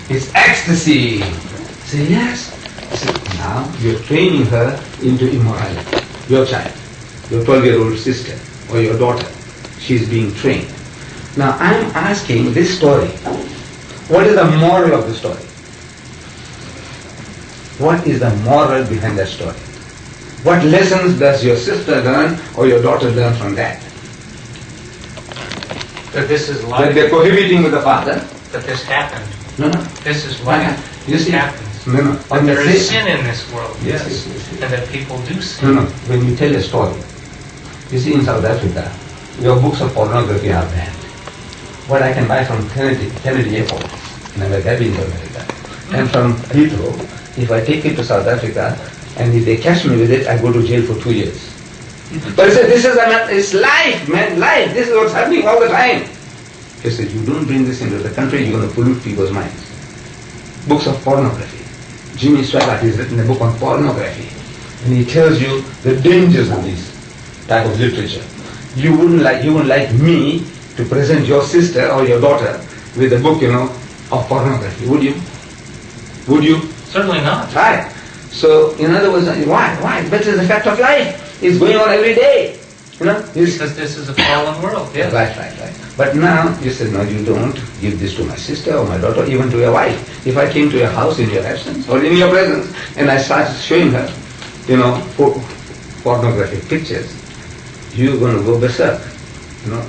It's ecstasy. Say yes. So now you're training her into immorality. Your child, your 12-year-old sister or your daughter, she's being trained. Now I'm asking this story, what is the moral of the story? What is the moral behind that story? What lessons does your sister learn or your daughter learn from that? That this is life. That they're cohabiting with the father? That this happened. No. This is life. This happens. No. That there is sin in this world. Yes. And that people do sin. No. When you tell a story, you see in South Africa, your books of pornography are banned. What I can buy from Kennedy Airport in America, I've been to America, and from Heathrow, if I take it to South Africa, and if they catch me with it, I go to jail for 2 years. But he said, it's life, man, life. This is what's happening all the time. He said, you don't bring this into the country, you're going to pollute people's minds. Books of pornography. Jimmy Swaggart has written a book on pornography. And he tells you the dangers of this type of literature. You wouldn't like me to present your sister or your daughter with a book, of pornography, would you? Would you? Certainly not. Right. So, in other words, why? But it's a fact of life. It's going on every day. Because this is a fallen world. Yes. Right. But now, you said, no, you don't give this to my sister or my daughter, even to your wife. If I came to your house in your absence or in your presence, and I started showing her, pornographic pictures, you're going to go berserk.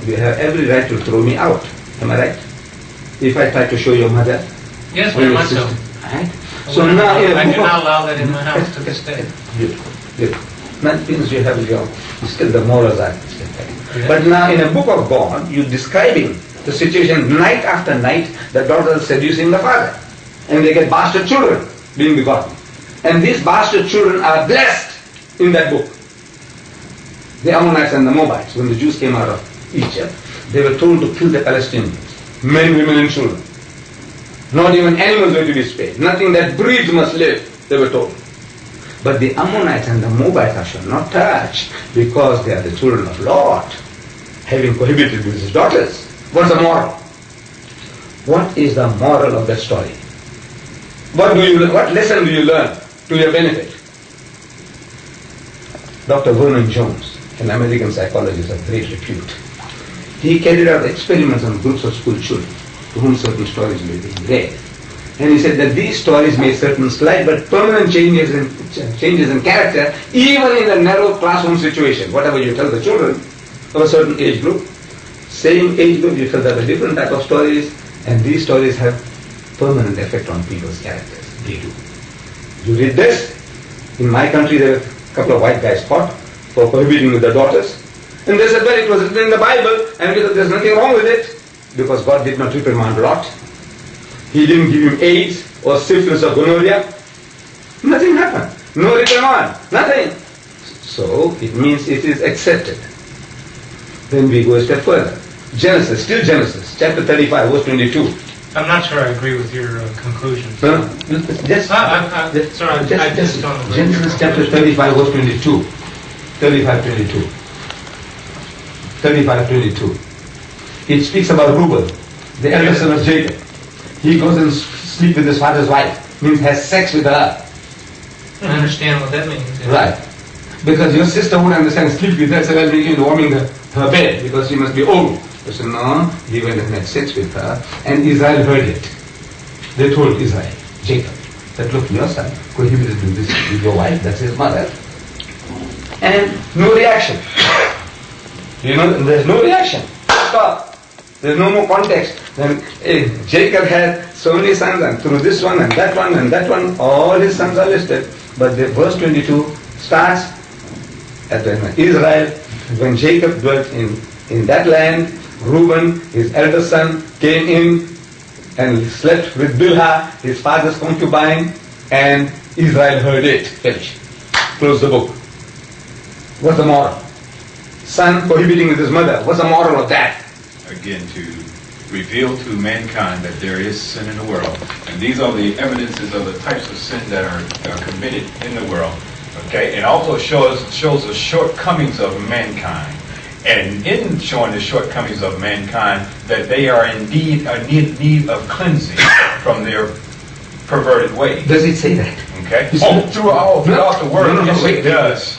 You have every right to throw me out. Am I right? If I try to show your mother. Yes, very much so. Right? So now I do not allow that in my house to this day. Beautiful. That means you have still the morals are still there. Yes. But now in a book of God, you're describing the situation night after night, the daughter is seducing the father. And they get bastard children being begotten. And these bastard children are blessed in that book. The Ammonites and the Moabites, when the Jews came out of Egypt, they were told to kill the Palestinians, men, women and children. Not even animals were to be spared. Nothing that breathes must live, they were told. But the Ammonites and the Moabites I shall not touch, because they are the children of Lot, having cohabited with his daughters. What's the moral? What is the moral of that story? What lesson do you learn to your benefit? Dr. Vernon Jones, an American psychologist of great repute, he carried out experiments on groups of school children to whom certain stories were being read. And he said that these stories made certain slight but permanent changes in character, even in a narrow classroom situation. Whatever you tell the children of a certain age group, same age group, you tell them a different type of stories, and these stories have permanent effect on people's characters. They do. You read this, in my country there were a couple of white guys caught for cohabiting with their daughters, and they said, well, it was written in the Bible, and there's nothing wrong with it, because God did not reprimand Lot. He didn't give him AIDS or syphilis or gonorrhea. Nothing happened. No reprimand. Nothing. So it means it is accepted. Then we go a step further. Genesis, chapter 35, verse 22. I'm not sure I agree with your conclusions. Genesis chapter 35, verse 22. 35:22. It speaks about Reuben, the eldest son of Jacob. He goes and sleeps with his father's wife, means has sex with her. I understand what that means. Yeah. Right. Because your sister would understand sleep with her, so that begin warming her bed, because she must be old. So no, he went and had sex with her, and Israel heard it. They told Israel, Jacob, that look, your son cohabited with this with your wife, that's his mother. And no reaction. There's no reaction. Stop. There's no more context. Then Jacob had so many sons, and through this one and that one and that one, all his sons are listed. But the verse 22 starts at Israel, when Jacob dwelt in that land, Reuben, his eldest son, came in and slept with Bilhah, his father's concubine, and Israel heard it. Finish. Close the book. What's the moral? Son cohabiting with his mother. What's the moral of that? Again, to reveal to mankind that there is sin in the world. And these are the evidences of the types of sin that are committed in the world. Okay? And also shows the shortcomings of mankind. And in showing the shortcomings of mankind, that they are indeed in need of cleansing from their perverted ways. Does it say that? Okay? You see- Oh, throughout the word, No, yes, wait, it does.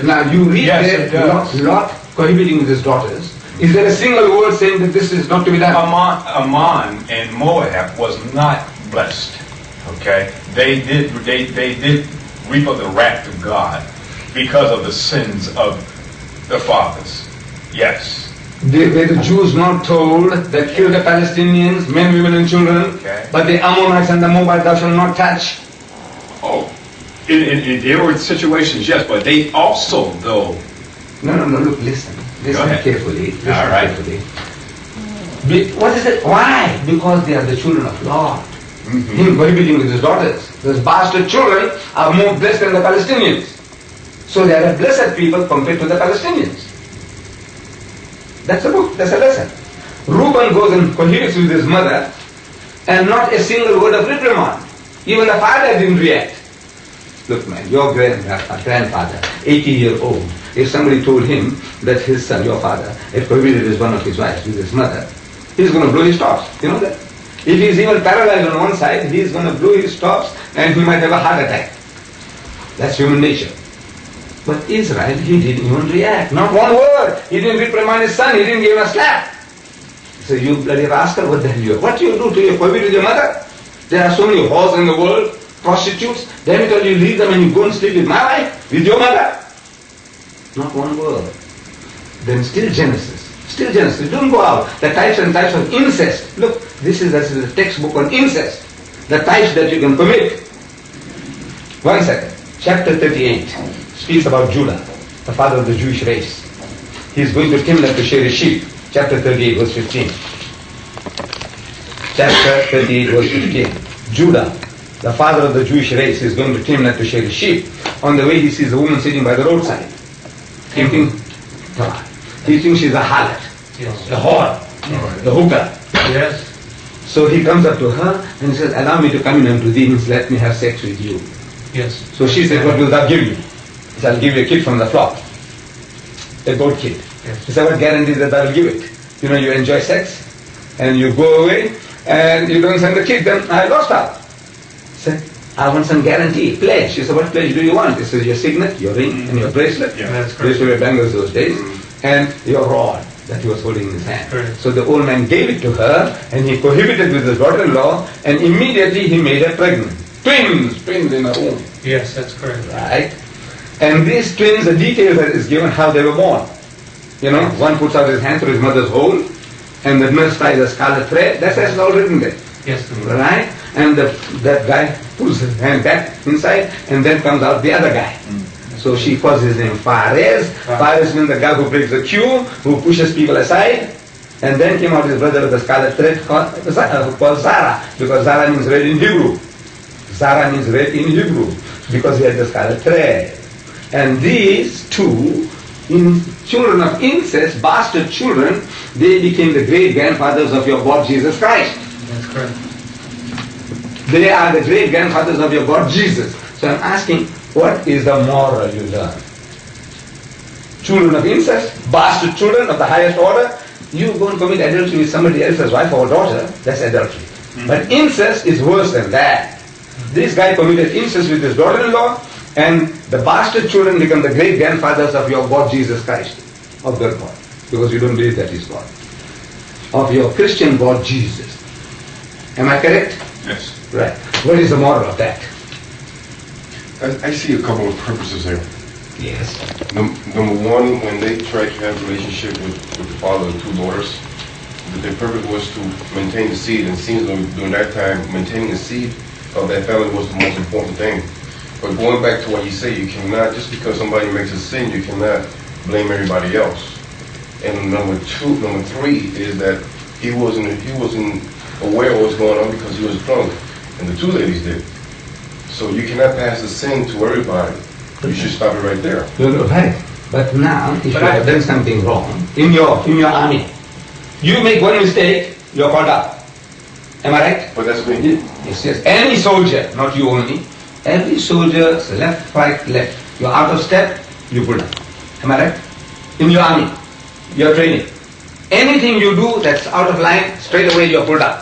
Now you read Yes, it there, does. Lot cohabiting with his daughters. Is there a single word saying that this is not to be done? Ammon and Moab was not blessed. Okay? They did reap of the wrath of God because of the sins of the fathers. Yes. Were the Jews not told that kill the Palestinians, men, women and children, Okay. but the Ammonites and the Moabites thou shalt not touch? Oh. There were situations, yes, but they also, though, No, look, listen ahead. carefully. Listen All right. carefully. What is it? Why? Because they are the children of God. Him cohabiting with his daughters. Those bastard children are more blessed than the Palestinians. So they are a blessed people compared to the Palestinians. That's a book, that's a lesson. Reuben goes and cohabits with his mother and not a single word of reprimand. Even the father didn't react. Look man, your grandfather, 80-year-old, if somebody told him that his son, your father, had cohabited with one of his wives, with his mother, he's going to blow his tops. You know that? If he's even paralyzed on one side, he's going to blow his tops and he might have a heart attack. That's human nature. But Israel, he didn't even react. Not one word. He didn't reprimand his son. He didn't give him a slap. So you bloody rascal, what the hell you are? What do you do to your cohabit with your mother? There are so many whores in the world, prostitutes. Damn it all, you leave them and you go and sleep with my wife, with your mother. Not one word. Then still Genesis. Still Genesis. Don't go out. The types and types of incest. Look, this is a textbook on incest. The types that you can commit. 1 second. Chapter 38 speaks about Judah, the father of the Jewish race. He's going to Timnah to shear his sheep. Chapter 38 verse 15. Chapter 38 verse 15. Judah, the father of the Jewish race, is going to Timnah to shear his sheep. On the way he sees a woman sitting by the roadside. He thinks she's a harlot, Yes. the whore, the hooker. Yes. So he comes up to her and he says, allow me to come in unto thee, means let me have sex with you. Yes. So she said, what will thou give me? He said, I'll give you a kid from the flock. A goat kid. Yes. He said, what guarantee that I will give it? You know, you enjoy sex and you go away and you don't send the kid, then I lost out. He said, I want some guarantee, pledge. She said, what pledge do you want? He says, your signet, your ring, and your bracelet. Yeah. That's They used to correct. wear bangles those days. And your rod that he was holding in his hand. Correct. So the old man gave it to her and he cohabited with his daughter-in-law and immediately he made her pregnant. Twins in her womb. Yes, that's correct. Right? And these twins, the details that is given how they were born. You know, one puts out his hand through his mother's hole and the nurse ties a scarlet thread. That's all written there. Yes. Right? And that guy pulls his hand back inside and then comes out the other guy. So she calls his name Fares. Fares means the guy who breaks the queue, who pushes people aside. And then came out his brother with the scarlet thread called Zara, because Zara means red in Hebrew. Zara means red in Hebrew, because he had the scarlet thread. And these two, children of incest, bastard children, they became the great grandfathers of your God Jesus Christ. That's correct. They are the great grandfathers of your God Jesus. So I'm asking, what is the moral you learn? Children of incest, bastard children of the highest order, you go and commit adultery with somebody else's wife or daughter, that's adultery. But incest is worse than that. This guy committed incest with his daughter-in-law, and the bastard children become the great grandfathers of your God Jesus Christ, of their God, because you don't believe that He's God. Of your Christian God Jesus. Am I correct? Yes. Right. What is the moral of that? I see a couple of purposes there. Yes. Number one, when they tried to have a relationship with the father of two daughters, their purpose was to maintain the seed, and it seems during that time, maintaining the seed of that family was the most important thing. But going back to what you say, you cannot, just because somebody makes a sin, you cannot blame everybody else. And number three is that he wasn't aware of what's going on because he was drunk, and the two ladies did. So you cannot pass the sin to everybody. You should stop it right there. You're right. But now, if you have done something wrong in your army, you make one mistake, you're called up. Am I right? But that's me. Yes, yes. Any soldier, not you only, every soldier, left, right, left. You're out of step, you pull down. Am I right? In your army. your training. Anything you do that's out of line, straight away you're pulled up.